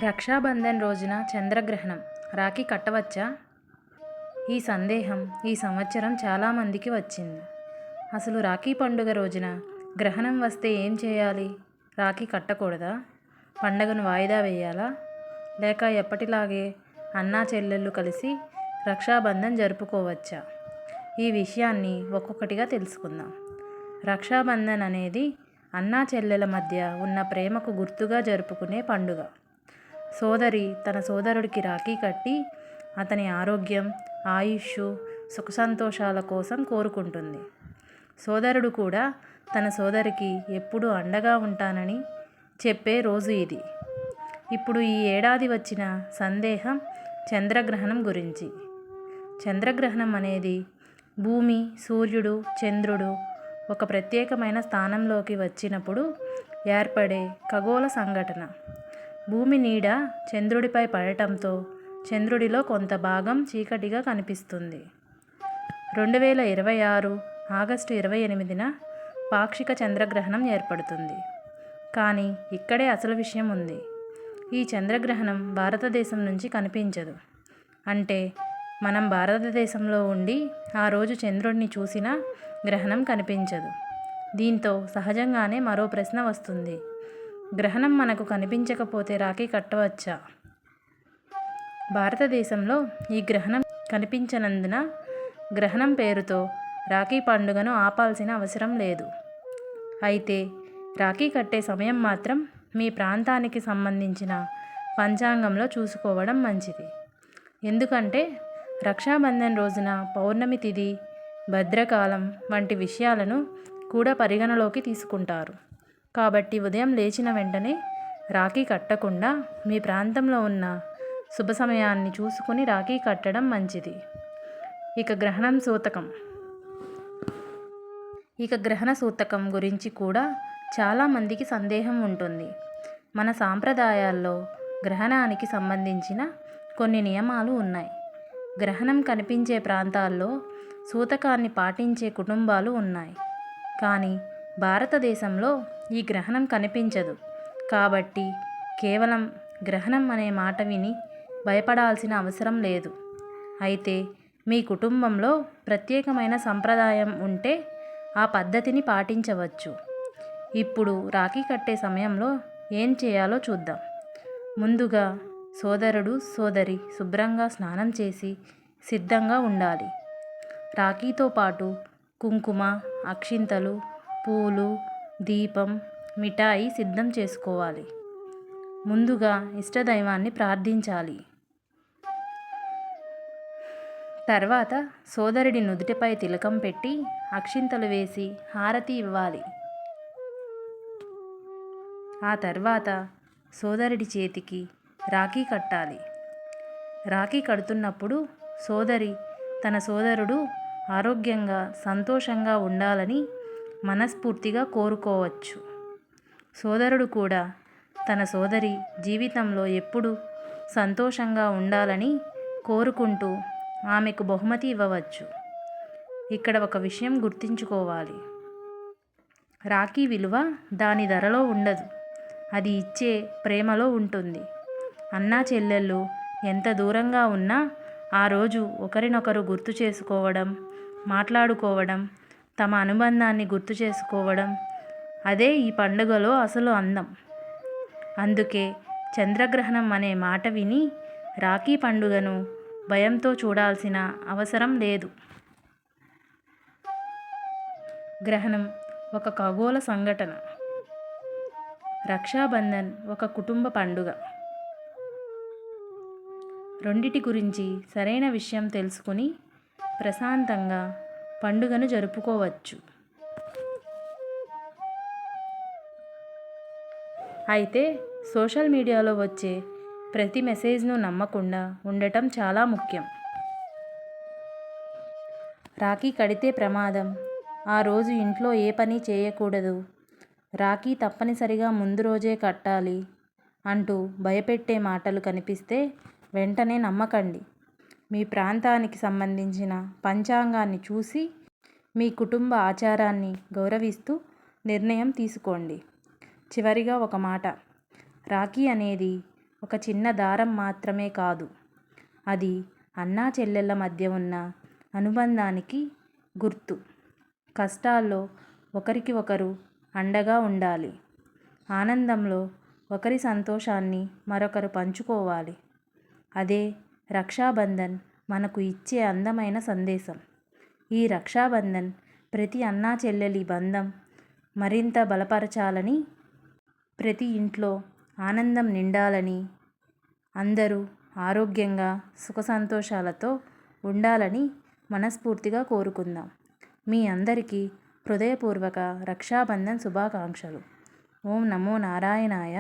రక్షాబంధన్ రోజున చంద్రగ్రహణం రాఖీ కట్టవచ్చా? ఈ సందేహం ఈ సంవత్సరం చాలామందికి వచ్చింది. అసలు రాఖీ పండుగ రోజున గ్రహణం వస్తే ఏం చేయాలి? రాఖీ కట్టకూడదా? పండగను వాయిదా వేయాలా? లేక ఎప్పటిలాగే అన్నా చెల్లెళ్ళు కలిసి రక్షాబంధన్ జరుపుకోవచ్చా? ఈ విషయాన్ని ఒక్కొక్కటిగా తెలుసుకుందాం. రక్షాబంధన్ అనేది అన్నా చెల్లెల మధ్య ఉన్న ప్రేమకు గుర్తుగా జరుపుకునే పండుగ. సోదరి తన సోదరుడికి రాఖీ కట్టి అతని ఆరోగ్యం, ఆయుష్, సుఖ సంతోషాల కోసం కోరుకుంటుంది. సోదరుడు కూడా తన సోదరికి ఎప్పుడూ అండగా ఉంటానని చెప్పే రోజు ఇది. ఇప్పుడు ఈ ఏడాది వచ్చిన సందేహం చంద్రగ్రహణం గురించి. చంద్రగ్రహణం అనేది భూమి, సూర్యుడు, చంద్రుడు ఒక ప్రత్యేకమైన స్థానంలోకి వచ్చినప్పుడు ఏర్పడే ఖగోళ సంఘటన. భూమి నీడ చంద్రుడిపై పడటంతో చంద్రుడిలో కొంత భాగం చీకటిగా కనిపిస్తుంది. 2026 ఆగస్టు 28న పాక్షిక చంద్రగ్రహణం ఏర్పడుతుంది. కానీ ఇక్కడే అసలు విషయం ఉంది. ఈ చంద్రగ్రహణం భారతదేశం నుంచి కనిపించదు. అంటే మనం భారతదేశంలో ఉండి ఆ రోజు చంద్రుడిని చూసినా గ్రహణం కనిపించదు. దీంతో సహజంగానే మరో ప్రశ్న వస్తుంది. గ్రహణం మనకు కనిపించకపోతే రాఖీ కట్టవచ్చా? భారతదేశంలో ఈ గ్రహణం కనిపించనందున గ్రహణం పేరుతో రాఖీ పండుగను ఆపాల్సిన అవసరం లేదు. అయితే రాఖీ కట్టే సమయం మాత్రం మీ ప్రాంతానికి సంబంధించిన పంచాంగంలో చూసుకోవడం మంచిది. ఎందుకంటే రక్షాబంధన్ రోజున పౌర్ణమి తిథి, భద్రకాలం వంటి విషయాలను కూడా పరిగణలోకి తీసుకుంటారు. కాబట్టి ఉదయం లేచిన వెంటనే రాఖీ కట్టకుండా మీ ప్రాంతంలో ఉన్న శుభ సమయాన్ని చూసుకుని రాఖీ కట్టడం మంచిది. ఇక గ్రహణ సూతకం గురించి కూడా చాలామందికి సందేహం ఉంటుంది. మన సాంప్రదాయాల్లో గ్రహణానికి సంబంధించిన కొన్ని నియమాలు ఉన్నాయి. గ్రహణం కనిపించే ప్రాంతాల్లో సూతకాన్ని పాటించే కుటుంబాలు ఉన్నాయి. కానీ భారతదేశంలో ఈ గ్రహణం కనిపించదు. కాబట్టి కేవలం గ్రహణం అనే మాట విని భయపడాల్సిన అవసరం లేదు. అయితే మీ కుటుంబంలో ప్రత్యేకమైన సంప్రదాయం ఉంటే ఆ పద్ధతిని పాటించవచ్చు. ఇప్పుడు రాఖీ కట్టే సమయంలో ఏం చేయాలో చూద్దాం. ముందుగా సోదరుడు, సోదరి శుభ్రంగా స్నానం చేసి సిద్ధంగా ఉండాలి. రాఖీతో పాటు కుంకుమ, అక్షింతలు, పూలు, దీపం, మిఠాయి సిద్ధం చేసుకోవాలి. ముందుగా ఇష్టదైవాన్ని ప్రార్థించాలి. తర్వాత సోదరుడి నుదుటిపై తిలకం పెట్టి అక్షింతలు వేసి హారతి ఇవ్వాలి. ఆ తర్వాత సోదరుడి చేతికి రాఖీ కట్టాలి. రాఖీ కడుతున్నప్పుడు సోదరి తన సోదరుడు ఆరోగ్యంగా, సంతోషంగా ఉండాలని మనస్ఫూర్తిగా కోరుకోవచ్చు. సోదరుడు కూడా తన సోదరి జీవితంలో ఎప్పుడూ సంతోషంగా ఉండాలని కోరుకుంటూ ఆమెకు బహుమతి ఇవ్వవచ్చు. ఇక్కడ ఒక విషయం గుర్తుంచుకోవాలి. రాఖీ విలువ దాని ధరలో ఉండదు, అది ఇచ్చే ప్రేమలో ఉంటుంది. అన్నా చెల్లెళ్ళు ఎంత దూరంగా ఉన్నా ఆ రోజు ఒకరినొకరు గుర్తు చేసుకోవడం, మాట్లాడుకోవడం, తమ అనుబంధాన్ని గుర్తు చేసుకోవడం, అదే ఈ పండుగలో అసలు అందం. అందుకే చంద్రగ్రహణం అనే మాట విని రాఖీ పండుగను భయంతో చూడాల్సిన అవసరం లేదు. గ్రహణం ఒక ఖగోళ సంఘటన. రక్షాబంధన్ ఒక కుటుంబ పండుగ. రెండిటి గురించి సరైన విషయం తెలుసుకుని ప్రశాంతంగా పండుగను జరుపుకోవచ్చు. అయితే సోషల్ మీడియాలో వచ్చే ప్రతి మెసేజ్ను నమ్మకుండా ఉండటం చాలా ముఖ్యం. రాఖీ కడితే ప్రమాదం, ఆ రోజు ఇంట్లో ఏ పని చేయకూడదు, రాఖీ తప్పనిసరిగా ముందు రోజే కట్టాలి అంటూ భయపెట్టే మాటలు కనిపిస్తే వెంటనే నమ్మకండి. మీ ప్రాంతానికి సంబంధించిన పంచాంగాన్ని చూసి మీ కుటుంబ ఆచారాన్ని గౌరవిస్తూ నిర్ణయం తీసుకోండి. చివరిగా ఒక మాట. రాఖీ అనేది ఒక చిన్న దారం మాత్రమే కాదు, అది అన్నా చెల్లెళ్ళ మధ్య ఉన్న అనుబంధానికి గుర్తు. కష్టాల్లో ఒకరికి ఒకరు అండగా ఉండాలి, ఆనందంలో ఒకరి సంతోషాన్ని మరొకరు పంచుకోవాలి. అదే రక్షాబంధన్ మనకు ఇచ్చే అందమైన సందేశం. ఈ రక్షాబంధన్ ప్రతి అన్నా చెల్లెలి బంధం మరింత బలపరచాలని, ప్రతి ఇంట్లో ఆనందం నిండాలని, అందరూ ఆరోగ్యంగా సుఖ సంతోషాలతో ఉండాలని మనస్ఫూర్తిగా కోరుకుందాం. మీ అందరికీ హృదయపూర్వక రక్షాబంధన్ శుభాకాంక్షలు. ఓం నమో నారాయణాయ.